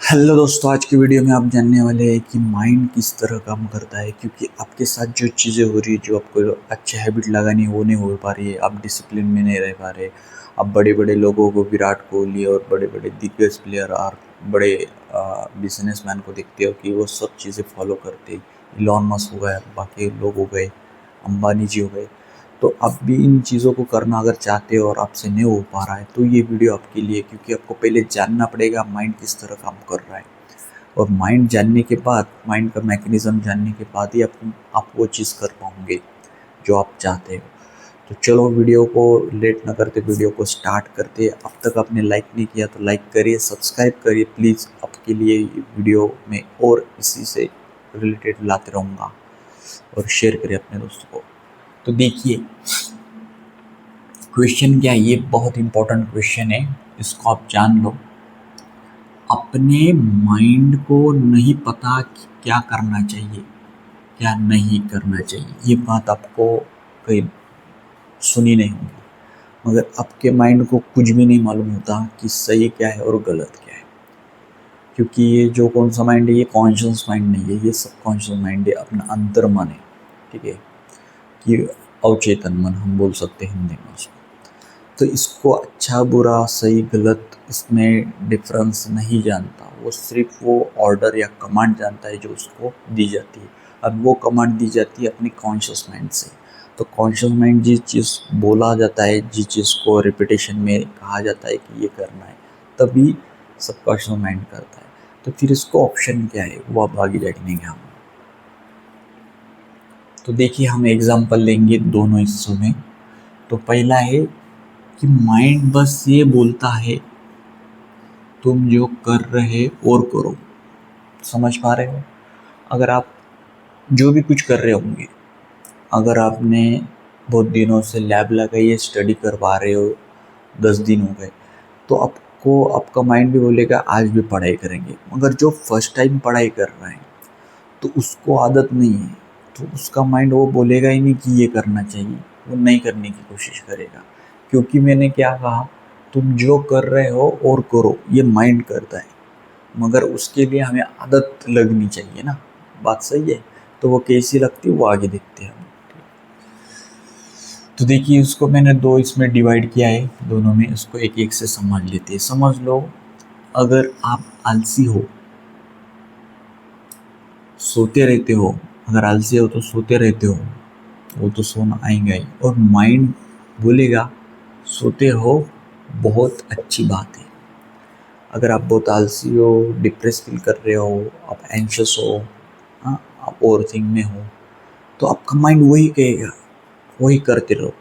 Hello दोस्तों, आज की वीडियो में आप जानने वाले हैं कि माइंड किस तरह काम करता है। क्योंकि आपके साथ जो चीज़ें हो रही है, जो आपको अच्छे हैबिट लगानी है वो नहीं हो पा रही है, आप डिसिप्लिन में नहीं रह पा रहे। अब बड़े बड़े लोगों को, विराट कोहली और बड़े बड़े दिग्गज प्लेयर और बड़े बिजनेसमैन को देखते हो कि वो सब चीज़ें फॉलो करते। इलॉन मस्क हो गए, बाकी लोग हो गए, अंबानी जी हो गए। तो आप भी इन चीज़ों को करना अगर चाहते हो और आपसे नहीं हो पा रहा है तो ये वीडियो आपके लिए, क्योंकि आपको पहले जानना पड़ेगा माइंड किस तरह काम कर रहा है। और माइंड जानने के बाद, माइंड का मैकेनिज्म जानने के बाद ही आप वो चीज़ कर पाओगे जो आप चाहते हो। तो चलो वीडियो को लेट ना करते, वीडियो को स्टार्ट करते। अब तक आपने लाइक नहीं किया तो लाइक करिए, सब्सक्राइब करिए प्लीज़। आपके लिए ये वीडियो में और इसी से रिलेटेड लाते रहूँगा। और शेयर करिए अपने दोस्तों को। तो देखिए, क्वेश्चन क्या है, ये बहुत इंपॉर्टेंट क्वेश्चन है, इसको आप जान लो। अपने माइंड को नहीं पता कि क्या करना चाहिए, क्या नहीं करना चाहिए। ये बात आपको कहीं सुनी नहीं होगी, मगर आपके माइंड को कुछ भी नहीं मालूम होता कि सही क्या है और गलत क्या है। क्योंकि ये जो कौन सा माइंड है, ये कॉन्शियस माइंड नहीं है, ये सब कॉन्शियस माइंड है, अपना अंतर मन है। ठीक है, कि अवचेतन मन हम बोल सकते हैं हिंदी में उसको। तो इसको अच्छा बुरा सही गलत इसमें डिफरेंस नहीं जानता, वो सिर्फ वो ऑर्डर या कमांड जानता है जो उसको दी जाती है। अब वो कमांड दी जाती है अपनी कॉन्शियस माइंड से। तो कॉन्शियस माइंड जिस चीज़ बोला जाता है, जिस चीज़ को रिपीटेशन में कहा जाता है कि ये करना है, तभी सबकॉन्शियस माइंड करता है। तो फिर इसको ऑप्शन क्या है वो आप आगे जानेंगे हम। तो देखिए, हम एग्जांपल लेंगे दोनों हिस्सों में। तो पहला है कि माइंड बस ये बोलता है तुम जो कर रहे और करो। समझ पा रहे हो? अगर आप जो भी कुछ कर रहे होंगे, अगर आपने बहुत दिनों से लैब लगाई है, स्टडी करवा रहे हो, 10 दिन हो गए, तो आपको आपका माइंड भी बोलेगा आज भी पढ़ाई करेंगे। मगर जो फर्स्ट टाइम पढ़ाई कर रहा है तो उसको आदत नहीं है, तो उसका माइंड वो बोलेगा ही नहीं कि ये करना चाहिए, वो नहीं करने की कोशिश करेगा। क्योंकि मैंने क्या कहा, तुम जो कर रहे हो और करो, ये माइंड करता है। मगर उसके लिए हमें आदत लगनी चाहिए ना। बात सही है? तो वो कैसी लगती है वो आगे देखते हैं हम। तो देखिए, उसको मैंने दो इसमें डिवाइड किया है, दोनों में इसको एक एक से समझ लेते हैं। समझ लो, अगर आप आलसी हो, सोते रहते हो, अगर आलसी हो तो सोते रहते हो, वो तो सोना आएगा ही। और माइंड बोलेगा सोते हो, बहुत अच्छी बात है। अगर आप बहुत आलसी हो, डिप्रेस फील कर रहे हो, आप एंशियस हो, हाँ, आप ओवर थिंक में हो, तो आपका माइंड वही कहेगा, वही करते रहो।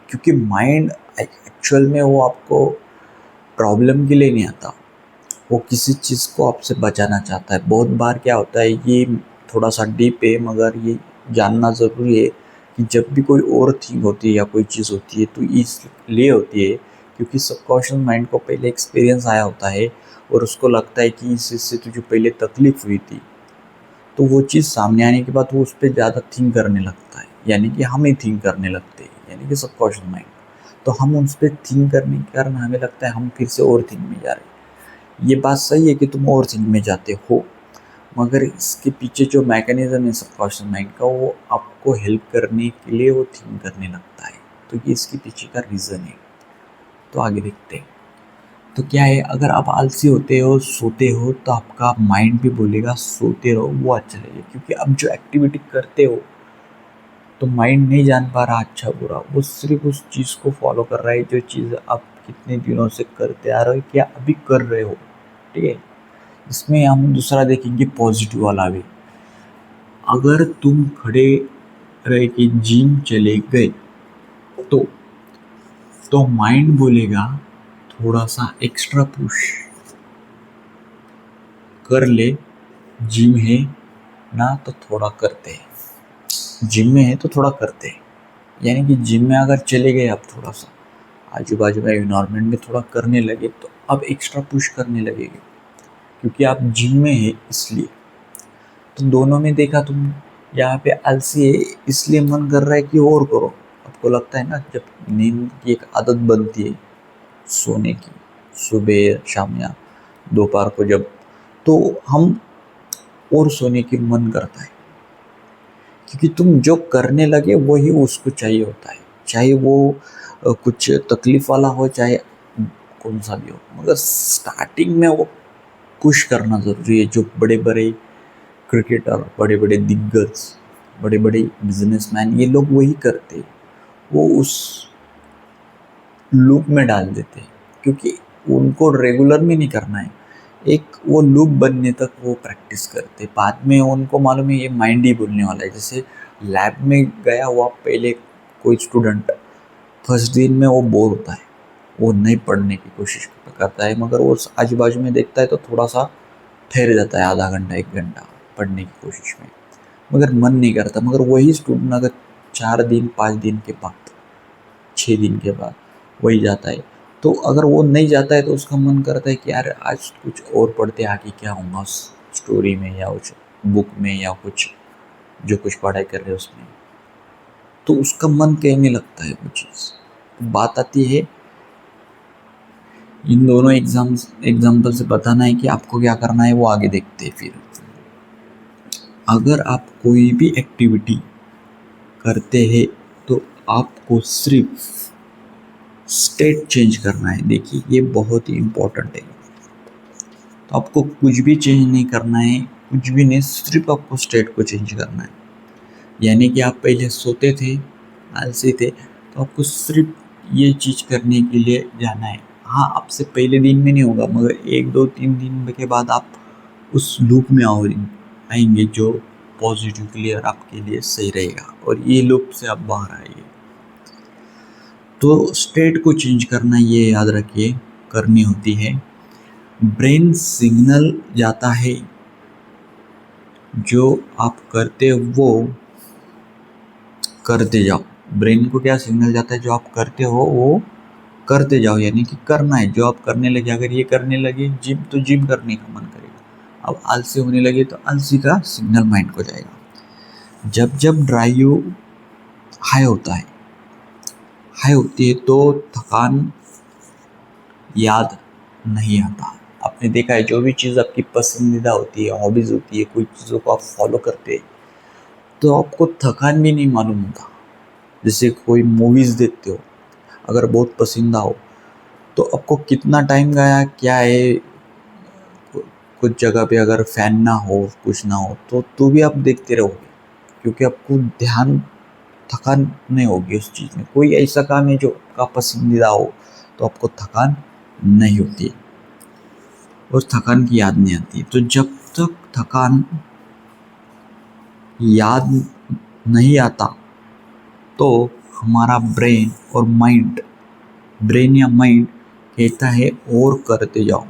क्योंकि माइंड एक्चुअल में वो आपको प्रॉब्लम के लिए नहीं आता, वो किसी चीज़ को आपसे बचाना चाहता है। बहुत बार क्या होता है, ये थोड़ा सा डीप है, मगर ये जानना ज़रूरी है कि जब भी कोई और थिंग होती है या कोई चीज़ होती है तो इसलिए होती है क्योंकि सबकॉन्शियस माइंड को पहले एक्सपीरियंस आया होता है और उसको लगता है कि इस चीज़ से तुझे पहले तकलीफ हुई थी। तो वो चीज़ सामने आने के बाद वो उस पर ज़्यादा थिंक करने लगता है, यानी कि हम ही थिंक करने लगते हैं, यानी कि सबकॉन्शियस माइंड। तो हम उस पर थिंक करने के कारण हमें लगता है हम फिर से और थिंक में जा रहे हैं। ये बात सही है कि तुम ओवर थिंक में जाते हो, मगर इसके पीछे जो मैकेनिज्म है सबकॉन्शियस माइंड का, वो आपको हेल्प करने के लिए वो थिंक करने लगता है। तो ये इसके पीछे का रीज़न है। तो आगे देखते हैं। तो क्या है, अगर आप आलसी होते हो, सोते हो, तो आपका माइंड भी बोलेगा सोते रहो, वो अच्छा लगेगा। क्योंकि अब जो एक्टिविटी करते हो तो माइंड नहीं जान पा रहा अच्छा बुरा, वो सिर्फ उस चीज़ को फॉलो कर रहा है जो चीज़ आप कितने दिनों से करते आ रहे हो, क्या अभी कर रहे हो। ठीक है, इसमें हम दूसरा देखेंगे पॉजिटिव वाला भी। अगर तुम खड़े रह के जिम चले गए तो माइंड बोलेगा थोड़ा सा एक्स्ट्रा पुश कर ले, जिम है ना तो थोड़ा करते हैं, जिम में है तो थोड़ा करते हैं। यानी कि जिम में अगर चले गए आप, थोड़ा सा आजू बाजू में इन्वायरमेंट में थोड़ा करने लगे तो अब एक्स्ट्रा पुश करने लगेंगे, क्योंकि आप जिम में है इसलिए। तो दोनों में देखा तुम, यहाँ पे आलसी है इसलिए मन कर रहा है कि और करो। आपको लगता है ना, जब नींद की एक आदत बनती है सोने की, सुबह शाम या दोपहर को जब, तो हम और सोने की मन करता है, क्योंकि तुम जो करने लगे वही उसको चाहिए होता है, चाहे वो कुछ तकलीफ वाला हो, चाहे कौन सा भी हो, मगर स्टार्टिंग में वो पुश करना ज़रूरी है। जो बड़े बड़े क्रिकेटर, बड़े बड़े दिग्गज, बड़े बड़े बिजनेसमैन, ये लोग वही करते, वो उस लूप में डाल देते हैं, क्योंकि उनको रेगुलर में नहीं करना है, एक वो लूप बनने तक वो प्रैक्टिस करते। बाद में उनको मालूम है ये माइंड ही बोलने वाला है। जैसे लैब में गया हुआ पहले कोई स्टूडेंट, फर्स्ट दिन में वो बोर होता है, वो नहीं पढ़ने की कोशिश करता है, मगर वो आजू बाजू में देखता है तो थोड़ा सा ठहर जाता है, आधा घंटा 1 घंटा पढ़ने की कोशिश में, मगर मन नहीं करता। मगर वही स्टूडेंट अगर 4 दिन 5 दिन के बाद, 6 दिन के बाद वही जाता है, तो अगर वो नहीं जाता है तो उसका मन करता है कि यार आज कुछ और पढ़ते, आगे क्या होगा उस स्टोरी में या उस बुक में या कुछ जो कुछ पढ़ाई कर रहे हैं उसमें, तो उसका मन कहने लगता है वो चीज़। बात आती है इन दोनों एग्जाम्पल से बताना है कि आपको क्या करना है, वो आगे देखते हैं। फिर अगर आप कोई भी एक्टिविटी करते हैं तो आपको सिर्फ स्टेट चेंज करना है। देखिए ये बहुत ही इम्पोर्टेंट है। तो आपको कुछ भी चेंज नहीं करना है, कुछ भी नहीं, सिर्फ आपको स्टेट को चेंज करना है। यानी कि आप पहले सोते थे, आलसी थे, तो आपको सिर्फ ये चीज़ करने के लिए जाना है। हाँ, आपसे पहले दिन में नहीं होगा, मगर 1 2 3 दिन के बाद आप उस लूप में आएंगे जो पॉजिटिवली और आपके लिए सही रहेगा, और ये लूप से आप बाहर आएंगे। तो स्टेट को चेंज करना, ये याद रखिए, करनी होती है। ब्रेन सिग्नल जाता है, जो आप करते वो करते जाओ। ब्रेन को क्या सिग्नल जाता है, जो आप करते हो वो करते जाओ, यानी कि करना है। जो आप करने लगे, अगर ये करने लगे जिम, तो जिम करने का मन करेगा। अब आलसी होने लगे तो आलसी का सिग्नल माइंड को जाएगा। जब जब ड्राइव हाई होता है, हाई होती है, तो थकान याद नहीं आता। आपने देखा है, जो भी चीज़ आपकी पसंदीदा होती है, हॉबीज़ होती है, कोई चीज़ों को आप फॉलो करते हैं, तो आपको थकान भी नहीं मालूम होता। जैसे कोई मूवीज़ देखते हो, अगर बहुत पसंदीदा हो, तो आपको कितना टाइम गया क्या है, कुछ जगह पे अगर फैन ना हो, कुछ ना हो, तो भी आप देखते रहोगे, क्योंकि आपको ध्यान, थकान नहीं होगी उस चीज़ में। कोई ऐसा काम है जो आपका पसंदीदा हो, तो आपको थकान नहीं होती, उस थकान की याद नहीं आती। तो जब तक थकान याद नहीं आता, तो हमारा ब्रेन और माइंड, ब्रेन या माइंड कहता है और करते जाओ।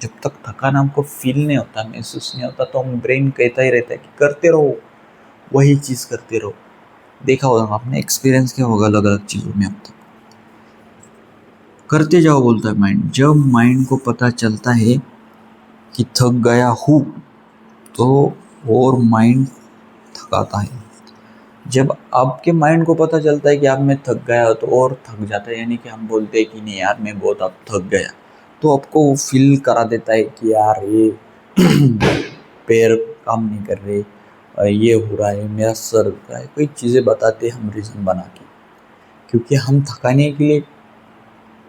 जब तक थकान हमको फील नहीं होता, महसूस नहीं होता, तो हम ब्रेन कहता ही रहता है कि करते रहो, वही चीज़ करते रहो। देखा होगा आपने, एक्सपीरियंस किया होगा अलग अलग चीज़ों में। अब तक करते जाओ बोलता है माइंड। जब माइंड को पता चलता है कि थक गया हूँ, तो और माइंड थकाता है। जब आपके माइंड को पता चलता है कि आप में थक गया हो, तो और थक जाता है। यानी कि हम बोलते हैं कि नहीं यार मैं बहुत अब थक गया, तो आपको वो फील करा देता है कि यार ये पैर काम नहीं कर रहे, ये हो रहा है, मेरा सर हो रहा है, कोई चीज़ें बताते हम रीज़न बना के, क्योंकि हम थकाने के लिए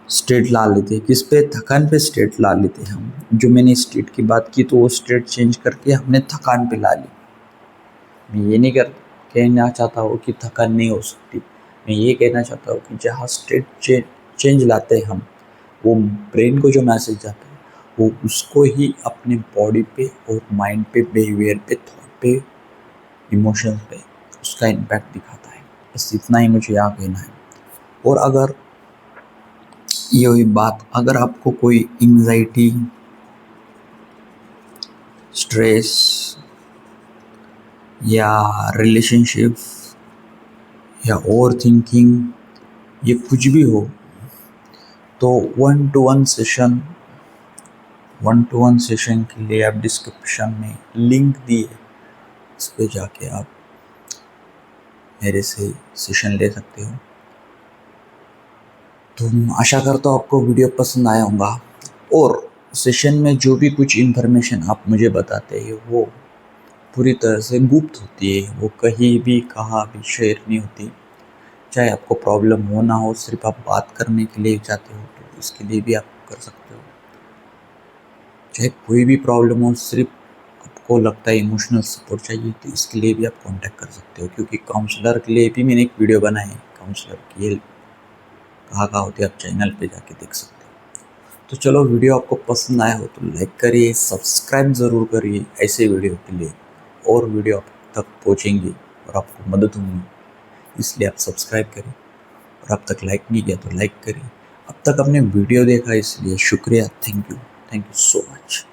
स्टेट ला लेते हैं। किस पे? थकान पे स्टेट ला लेते हैं हम। जो मैंने स्टेट की बात की, तो वो स्टेट चेंज करके हमने थकान पे ला ली। मैं ये नहीं कहना चाहता हूँ कि थकान नहीं हो सकती, मैं ये कहना चाहता हूँ कि जहाँ स्टेट चेंज लाते हैं हम, वो ब्रेन को जो मैसेज जाता है, वो उसको ही अपने बॉडी पे और माइंड पे, बिहेवियर पे, थॉट पे, इमोशंस पे उसका इम्पैक्ट दिखाता है। बस इतना ही मुझे यहाँ कहना है। और अगर ये हुई बात, अगर आपको कोई एंग्जाइटी, स्ट्रेस या रिलेशनशिप या ओवर थिंकिंग, ये कुछ भी हो, तो 1 to 1 सेशन के लिए आप डिस्क्रिप्शन में लिंक दिए, उस पर जाके आप मेरे से सेशन ले सकते हो। तो आशा करता हूँ आपको वीडियो पसंद आया होगा। और सेशन में जो भी कुछ इन्फॉर्मेशन आप मुझे बताते हैं वो पूरी तरह से गुप्त होती है, वो कहीं भी कहाँ भी शेयर नहीं होती। चाहे आपको प्रॉब्लम हो ना हो, सिर्फ आप बात करने के लिए चाहते हो तो इसके लिए भी आप कर सकते हो। चाहे कोई भी प्रॉब्लम हो, सिर्फ आपको लगता है इमोशनल सपोर्ट चाहिए तो इसके लिए भी आप कांटेक्ट कर सकते हो, क्योंकि काउंसलर के लिए भी मैंने एक वीडियो बनाई है, काउंसलर की हेल्प कहाँ होती है, आप चैनल पे जाके देख सकते हो। तो चलो, वीडियो आपको पसंद आया हो तो लाइक करिए, सब्सक्राइब ज़रूर करिए ऐसे वीडियो के लिए, और वीडियो आप तक पहुँचेंगी और आपको मदद होंगी, इसलिए आप सब्सक्राइब करिए। और अब तक लाइक नहीं किया तो लाइक करिए। अब तक आपने वीडियो देखा इसलिए शुक्रिया, थैंक यू सो मच।